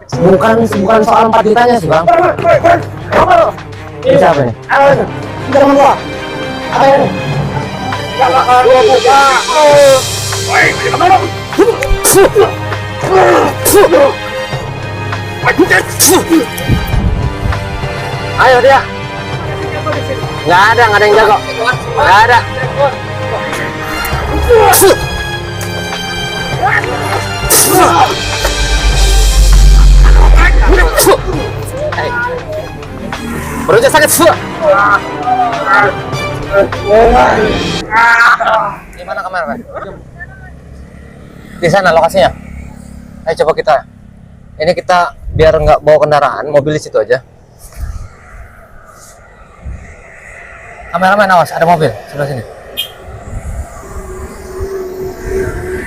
Bukan soal 4 jutanya sih, Bang. Ini siapa nih? Jangan gua. Apa ini? Jangan gua buka. Ayo dia. Nggak ada yang jago. Nggak ada. Perutnya sakit. Di mana kameramen? Di sana lokasinya. Ayo coba kita. Ini kita biar nggak bawa kendaraan, mobil di situ aja. Kameramen awas, ada mobil sebelah sini.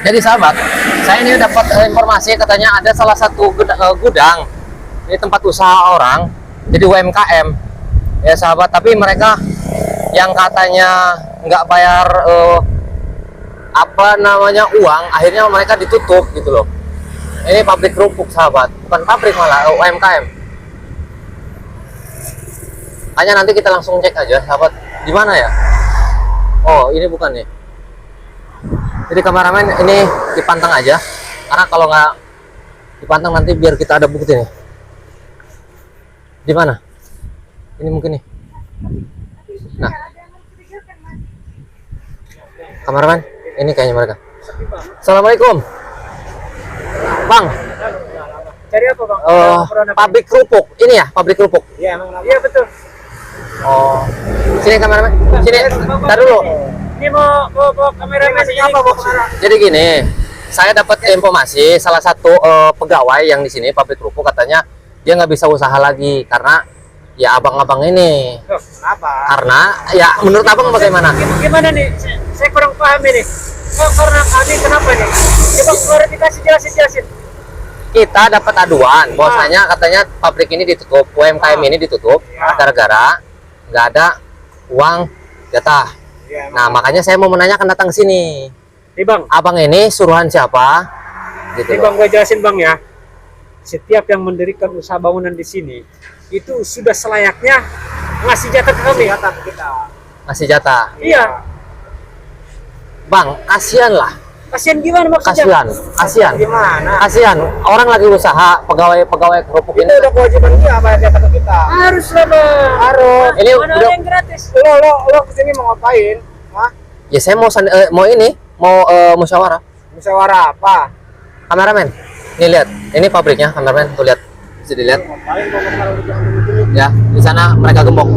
Jadi sahabat, saya ini dapat informasi katanya ada salah satu gudang, ini tempat usaha orang, jadi UMKM ya sahabat. Tapi mereka yang katanya nggak bayar uang, akhirnya mereka ditutup gitu loh. Ini pabrik kerupuk sahabat, bukan pabrik malah UMKM. Hanya nanti kita langsung cek aja sahabat, di mana ya? Oh ini bukan nih. Jadi kameramen ini dipantang aja, karena kalau nggak dipantang nanti biar kita ada bukti nih. Di mana? Ini mungkin nih. Nah, kameramen, ini kayaknya mereka. Assalamualaikum, Bang. Cari apa, Bang? Pabrik kerupuk. Ini ya, pabrik kerupuk. Iya, iya betul. Oh, sini kameramen. Sini. Tar dulu. Ini mau kameramen apa, Bang? Jadi gini, saya dapat informasi salah satu pegawai yang di sini pabrik kerupuk katanya dia nggak bisa usaha lagi karena ya abang-abang ini. Loh, kenapa? Karena ya menurut abang bagaimana? Gimana nih? Saya kurang paham ini. Karena kami kenapa nih? Coba klarifikasi jelasin. Kita dapat aduan bahwasanya katanya pabrik ini ditutup, UMKM ini ditutup gara-gara nggak ada uang jatah. Ya, Nah makanya saya mau menanyakan datang ke sini. nih Bang, Abang ini suruhan siapa? Gitu nih loh. Bang, gue jelasin Bang ya. Setiap yang mendirikan usaha bangunan di sini itu sudah selayaknya ngasih jatah ke kami. Jatah ke kita. Masih jatah. Iya. Bang, kasihan lah. Kasihan gimana maksudnya? Kasihan. Gimana? Kasihan. Orang lagi usaha, pegawai kerupuk Itu ini. udah kewajiban dia bayar jatah ke kita. Harus lah Bang. Harus. Ini Mana udah- ada yang gratis? Lo kesini mau ngapain? Hah? Ya saya mau musyawarah. Musyawarah apa? Kameramen, nih lihat. Ini pabriknya, kameramen. Tuh lihat. Bisa dilihat. Ngapain mau ngomong? Ya, di sana mereka gembok.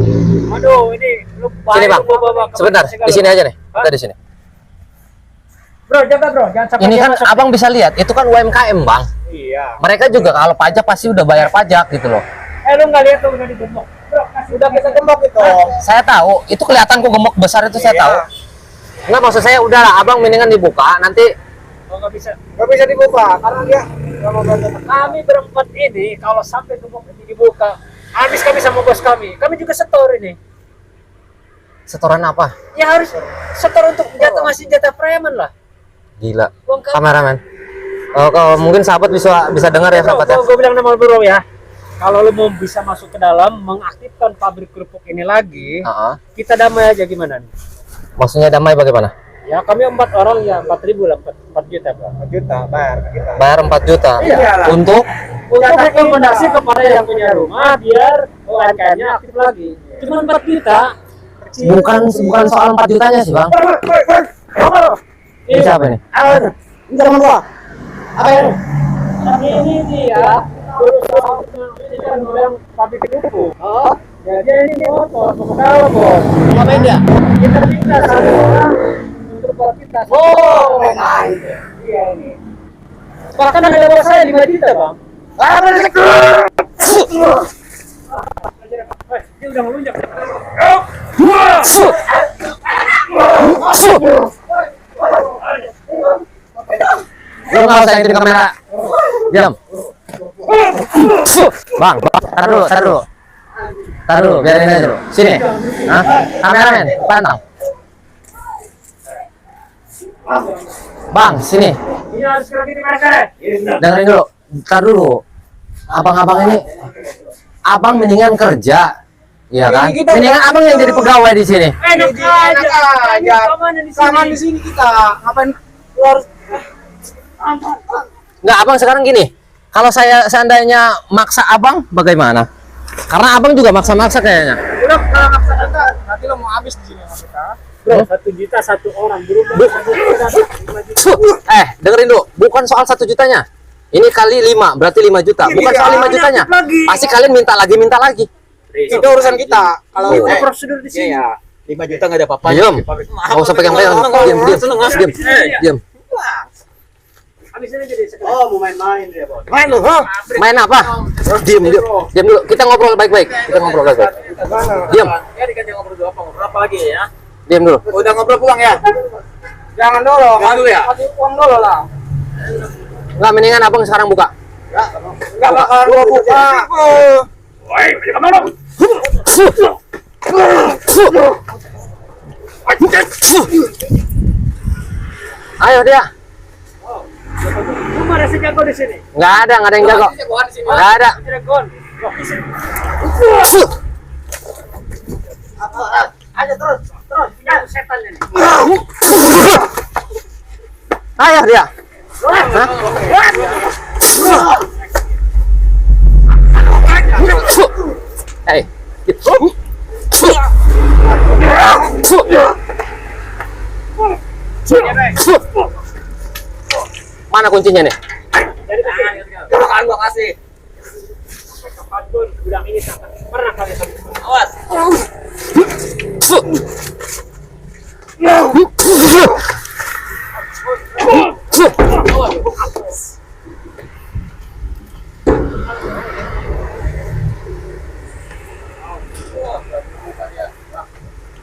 Aduh, ini lu Sini Bang. bawa Sebentar, di sini aja nih. Kita di sini. Bro, jaga bro, jangan sampai Ini dia kan masuk. abang bisa lihat, itu kan UMKM bang. Iya. Mereka juga kalau pajak pasti udah bayar pajak gitu loh. Lu nggak lihat tuh udah digembok. Bro, udah kita gembok itu. Saya tahu, itu kelihatan kok gemuk besar itu saya Iya. tahu. Enggak, maksud saya udahlah abang mendingan dibuka nanti. Oh, nggak bisa. Nggak bisa dibuka karena dia nggak mau bantu. Kami berempat ini kalau sampai gembok ini dibuka, habis kami sama bos kami. Kami juga setor ini. Setoran apa? Ya harus setor untuk ngasih jatah preman lah. Gila. Uang kami. Kameramen. Kalau mungkin sahabat bisa dengar ya sahabat ya. Gue bilang nama bro ya. Kalau lu mau bisa masuk ke dalam mengaktifkan pabrik kerupuk ini lagi, Heeh. kita damai aja gimana nih? Maksudnya damai bagaimana? Ya kami 4 orang ya 4.000 lah 4 juta Pak. 4 juta bayar ke kita. Bayar 4 juta. Iya. Untuk Rekomendasi kepada yang punya rumah biar UMKM-nya aktif lagi. Cuma 4 juta. bukan soal 4 jutanya sih bang. Ini siapa ini? Ini teman gua. Apa ini? Ini dia. Ini kan yang pabrik kerupuk. Oh. Jadi ini motor ke dalam bos. Ngapain dia? Kita minta satu orang untuk kita. Oh, iya ini. Bahkan ada bos saya 5 juta bang. Dia udah melunjak. Lu nggak usah ngikutin kamera. Diam. Bang, tar dulu, biarin aja dulu. Sini. Hah? Kameramen, pantang. Bang, sini. Ini harus lagi di mereka. Dengerin dulu. Tar dulu. abang-abang ini, abang mendingan kerja, iya kan? Mendingan abang yang jadi pegawai di sini. Enak aja. Sama di sini kita. Ngapain lu harus Nggak, abang sekarang gini. Kalau saya seandainya maksa abang, bagaimana? Karena abang juga maksa-maksa kayaknya. udah kalau maksa kita nanti lo mau habis di sini sama kita. Bro, 1 juta 1 orang berubah. Dengerin dulu, bukan soal 1 jutanya. Ini kali 5, berarti 5 juta. Bukan soal 5 jutanya. Pasti kalian minta lagi. Itu urusan kita. Kalau Oh. prosedur di sini. Iya, 5 juta nggak ada apa-apa. Diam. Nggak usah pegang-pegang. Diam. Habis ini jadi oh, mau main-main dia, Bos. Main lu, main apa? Diam dulu. Kita ngobrol baik-baik. Diam. Ya dikasih ngobrol apa lagi ya? Diam dulu. Udah ngobrol pulang ya? Jangan dulu. Jangan dulu ya? Kasih uang dulu lah. Nggak, mendingan abang sekarang buka. Enggak bakalan gua buka. Woi, pergi kemana? Ayo dia. Lu mana si jago di sini? Nggak ada yang jago. Nggak ada. Dragon. Aja terus. Ya, setan ini. Ayo dia. Hah? Hei. Mana kuncinya nih? Kan gua kasih. Kapanpun bilang ini tak pernah kali sama. Awas.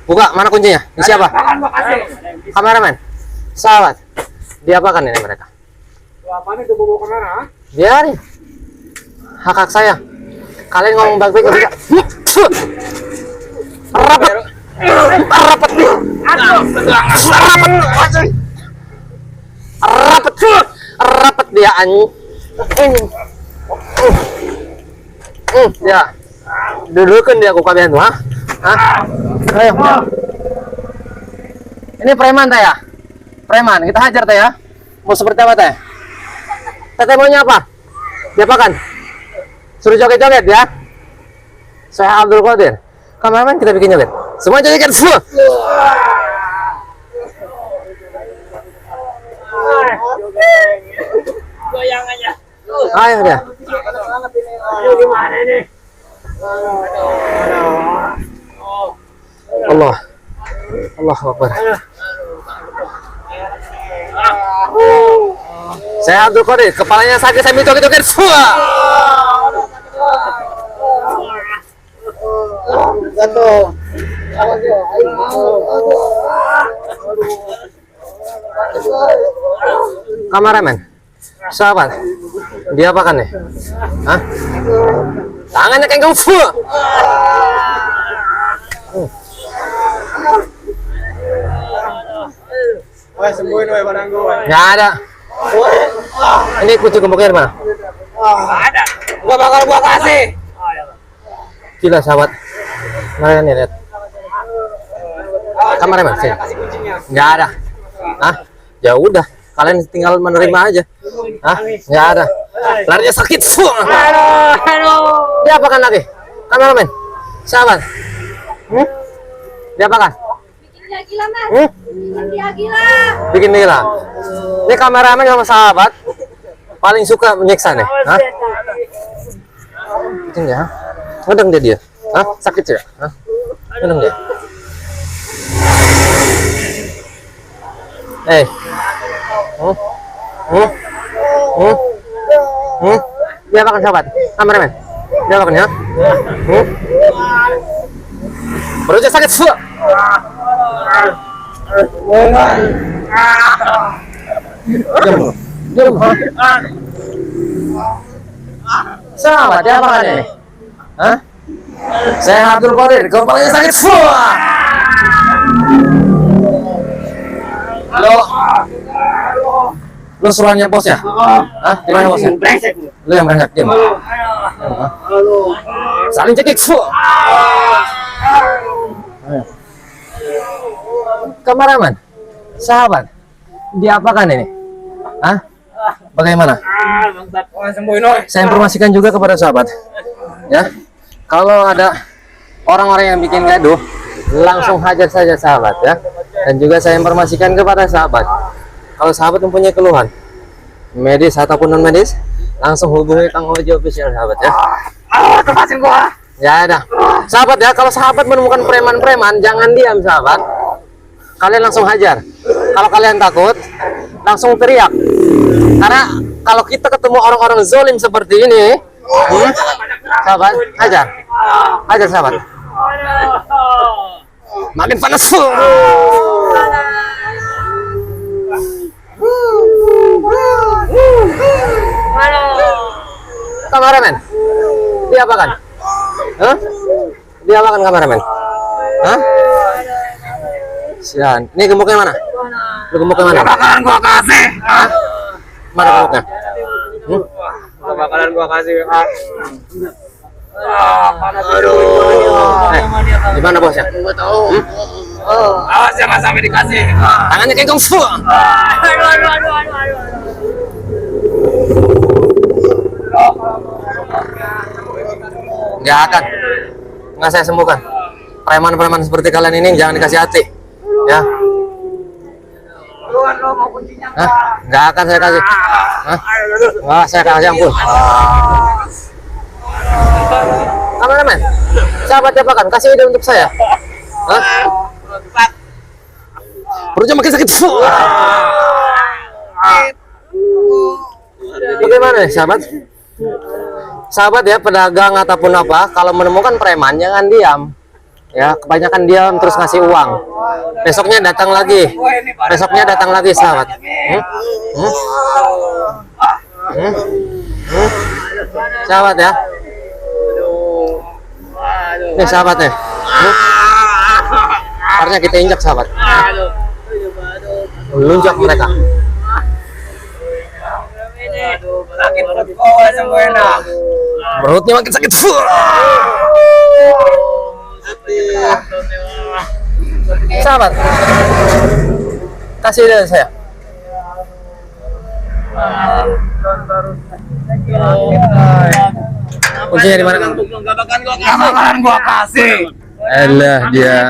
Buka, mana kuncinya? Ini siapa? Makasih. Kameramen. Sahabat. Diapakan ini mereka? Apaan itu bawa kamera? Biarin. Hak saya. Kalian ngomong baik-baik nggak bisa. Rapat. Rapat nih. Rapat dia anjing. Ya. Dulu kan dia aku kalian tuh, Hah? Ayo. Ini preman teh ya? Preman, kita hajar teh ya. Mau seperti apa teh? Teteh maunya apa? Diapakan? Suruh joget-joget ya. Saya Abdul Qadir. Kameramen kita bikin joget. Semua joget semua. Goyang aja. Ayo dia. Ayo gimana nih? Allah. Allahu Akbar. Saya Abdul Qadir, kepalanya sakit saya minta joget-joget semua. Gantung. Kameramen. Sahabat. Dia apakan nih? Hah? Tangannya kayak kungfu. Woi, sembuhin woi badan gua. Nggak ada. Ini kucing kemungkinan mana? Ada. Gua bakal gua kasih. Gila sahabat. Mereka nih lihat. Kameramen sih. Nggak ada. Hah? Ya udah. Kalian tinggal menerima aja. Hah? Nggak ada. Larinya sakit. Aduh. Dia apakan lagi? Kameramen. Sahabat. Dia apakan? Bikin dia gila, Mas. Hmm? Bikin dia gila. Bikin gila. Ini kameramen sama sahabat paling suka menyiksa nih. Hah? Bikin dia. Ngedeng dia. Hah? Sakit ya? Hah? Ngedeng dia. Eh. Dia apakan sahabat? Kameramen. Dia apakan ya? Perutnya sakit semua. Diam. Sahabat, dia apakan ini? Hah? Saya Abdul Qadir, kepalanya sakit semua. Lo suruhannya bos ya? Hah? Di mana bosnya? Lo yang berangkat, diam. Saling cekik. Kameramen, sahabat, diapakan ini? Hah? Bagaimana? Saya informasikan juga kepada sahabat, ya. Kalau ada orang-orang yang bikin gaduh, langsung hajar saja sahabat, ya. Dan juga saya informasikan kepada sahabat, kalau sahabat mempunyai keluhan, medis ataupun non medis, langsung hubungi Kang Ojo official sahabat, ya. Lepasin gua. Ya ada, sahabat ya. Kalau sahabat menemukan preman-preman, jangan diam sahabat. Kalian langsung hajar. Kalau kalian takut, langsung teriak. Karena kalau kita ketemu orang-orang zolim seperti ini, sahabat, hajar, hajar sahabat. Makin panas. Kameramen, diapakan? Hah? Diapakan kameramen? Hah? Sian, ini gemuknya mana? Lu gemuknya mana? Bakalan gua kasih. Hah? Mana gemuknya? Bakalan gua kasih. Di mana bosnya? Gua tahu. Awas jangan sampai dikasih. Tangannya kayak kungfu. Nggak akan. Nggak saya sembuhkan. Preman-preman seperti kalian ini jangan dikasih hati. Ya. Hah? Nggak akan saya kasih. Hah? Wah, saya kasih ampun. Kameramen, sahabat siapakan? Kasih ide untuk saya. Hah? Perutnya makin sakit. Bagaimana nih, sahabat? Sahabat ya, pedagang ataupun apa, kalau menemukan preman jangan diam. Ya, kebanyakan diam terus ngasih uang. Besoknya datang lagi. Besoknya datang lagi, sahabat. Sahabat ya. Nih sahabat nih. Karena kita injak sahabat. Lunjak mereka. Sakit perut gua semuanya. Perutnya makin sakit. Sahabat, kasih ide saya. Kuncinya di mana? Gak bakalan gua kasih. Alah dia.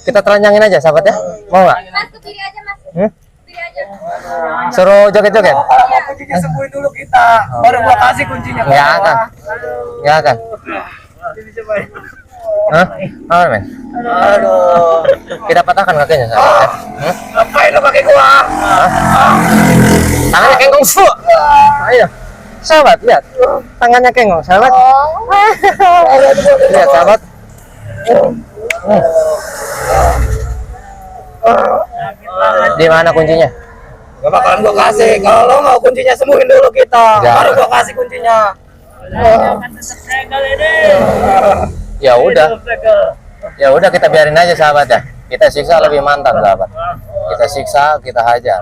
Kita telanjangin aja sahabat ya. Mau nggak? Mas, ke kiri aja, Mas. Ke kiri aja. Suruh joget-joget? Kuncinya sembuhin dulu kita. Baru gua kasih kuncinya. Nggak akan. Nggak akan. Hah? Apa men? Aduh. Kita patahkan kakinya sahabat ya. Ngapain lo pakai gua? Tangannya kengkong fu. Ayo. Sahabat, lihat. Tangannya kengkong, sahabat. Lihat, sahabat. Di mana kuncinya? Gak bakalan gua kasih. Kalau lo mau kuncinya sembuhin dulu kita. Nggak. Baru gua kasih kuncinya. Ya udah. Ya udah kita biarin aja sahabat ya. Kita siksa lebih mantap sahabat. Kita siksa, kita hajar.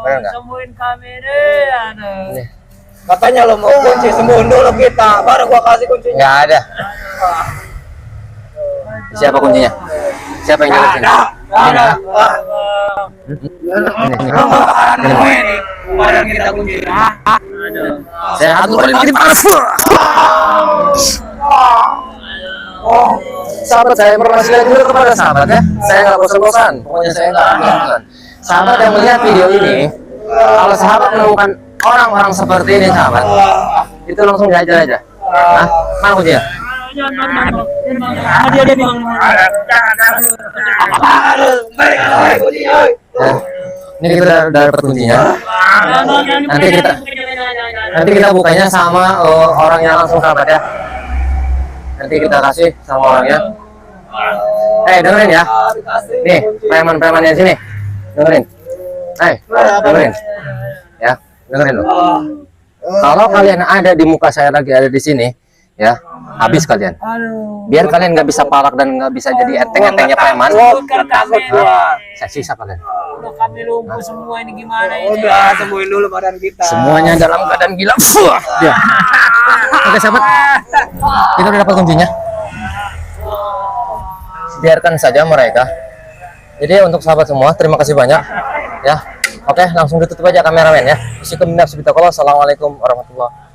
Benar nggak? Sembuhin kami deh. Nih, Katanya lo mau kunci sembuhin dulu kita. Baru gua kasih kuncinya. nggak ada. Siapa kuncinya? Siapa yang jelasin? Ada. Ini. Badan kita kunci. Saya atur paling bikin panas. Sahabat, saya informasikan juga kepada sahabat ya. Saya nggak bosan-bosan. Pokoknya saya nggak bosan. Sahabat yang melihat video ini, kalau sahabat menemukan orang-orang seperti ini sahabat, itu langsung dihajar aja. Nah, mana kuncinya? Nah, ini kita udah dapat kuncinya. Nanti kita bukanya sama orangnya langsung sahabat ya. Nanti kita kasih sama orangnya. Dengerin ya. Nih, preman-preman yang sini. Dengerin. Dengerin. Ya, dengerin loh. Kalau kalian ada di muka saya lagi ada di sini, ya. habis kalian. Aduh. Biar kalian nggak bisa palak dan nggak bisa jadi enteng-entengnya preman. Takut gua. Saya sisa kalian. Udah kami lumpuh semua ini gimana ini? Udah sembuhin dulu badan kita. Semuanya dalam keadaan gila. Ya. Oke sahabat, kita udah dapat kuncinya. Biarkan saja mereka. Jadi untuk sahabat semua, terima kasih banyak. Ya, oke, langsung ditutup aja kameramen ya. Assalamualaikum warahmatullahi wabarakatuh.